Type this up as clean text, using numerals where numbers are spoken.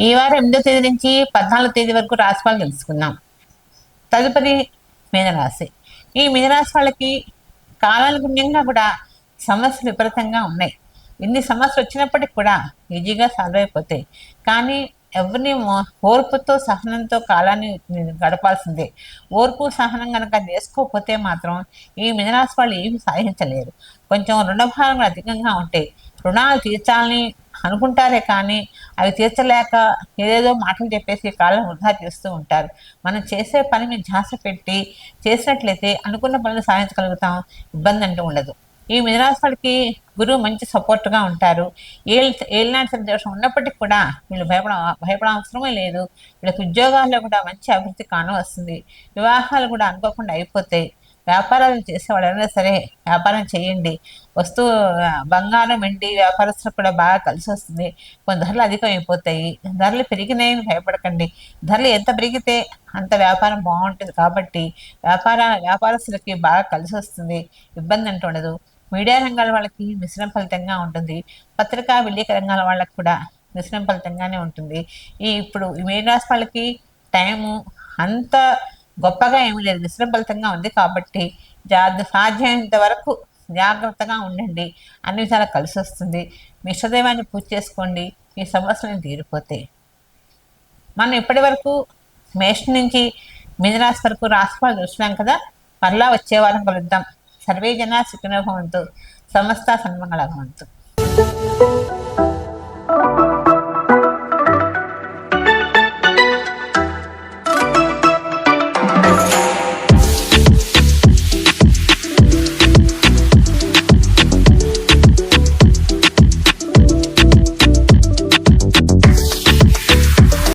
ఈ వారం 8వ తేదీ నుంచి 14వ తేదీ వరకు రాశిఫలాలు తెలుసుకుందాం. తదుపరి మీనరాశి. ఈ మీనరాశి వాళ్ళకి కాలానుగుణ్యంగా కూడా సమస్యలు విపరీతంగా ఉన్నాయి. ఇన్ని సమస్యలు వచ్చినప్పటికి కూడా ఈజీగా సాల్వ్ అయిపోతాయి. కానీ ఎవరిని ఓర్పుతో సహనంతో కాలాన్ని గడపాల్సిందే. ఓర్పు సహనం కనుక చేసుకోకపోతే మాత్రం ఈ మిథునరాశి వాళ్ళు ఏమి సాధించలేరు. కొంచెం రుణభారం అధికంగా ఉంటాయి. రుణాలు తీర్చాలని అనుకుంటారే కానీ అవి తీర్చలేక ఏదేదో మాటలు చెప్పేసి కాలం వృధా చేస్తూ ఉంటారు. మనం చేసే పని మీద ధ్యాస పెట్టి చేసినట్లయితే అనుకున్న పనులు సాధించగలుగుతాం. ఇబ్బంది అంటూ ఉండదు. ఈ మిథునరాశి వాళ్ళకి గురువు మంచి సపోర్ట్గా ఉంటారు. ఏలినాటి సంతోషం ఉన్నప్పటికీ కూడా వీళ్ళు భయపడ అవసరమే లేదు. వీళ్ళకి ఉద్యోగాల్లో కూడా మంచి అభివృద్ధి కానవస్తుంది. వివాహాలు కూడా అనుకోకుండా అయిపోతాయి. వ్యాపారాలు చేసేవాళ్ళు ఎవరైనా సరే వ్యాపారం చేయండి. వస్తువు బంగారం వెండి వ్యాపారస్తులకు కూడా బాగా కలిసి వస్తుంది. కొన్ని ధరలు అధికమైపోతాయి. ధరలు పెరిగినాయని భయపడకండి. ధరలు ఎంత పెరిగితే అంత వ్యాపారం బాగుంటుంది కాబట్టి వ్యాపారస్తులకి బాగా కలిసి వస్తుంది. ఇబ్బంది అంటూ ఉండదు. మీడియా రంగాల వాళ్ళకి మిశ్రమ ఫలితంగా ఉంటుంది. పత్రికా విలేకర రంగాల వాళ్ళకి కూడా మిశ్రమ ఫలితంగానే ఉంటుంది. ఇప్పుడు ఈ మీనరాశి వాళ్ళకి టైము అంత గొప్పగా ఏమీ లేదు, మిశ్రమ ఫలితంగా ఉంది కాబట్టి సాధ్యమైనంత వరకు జాగ్రత్తగా ఉండండి. అన్ని విధాలా కలిసి వస్తుంది. మీ ఇష్టదైవాన్ని పూజ చేసుకోండి. మీ సమస్యలను తీరిపోతాయి. మనం ఇప్పటి వరకు మేషం నుంచి మీనరాశి వరకు రాశిఫలాలు చూసినాం కదా. మరలా వచ్చే వారం కలుద్దాం. సర్వే జనా సుఖినో భవంతు. సమస్త సన్మంగళ భవంతు.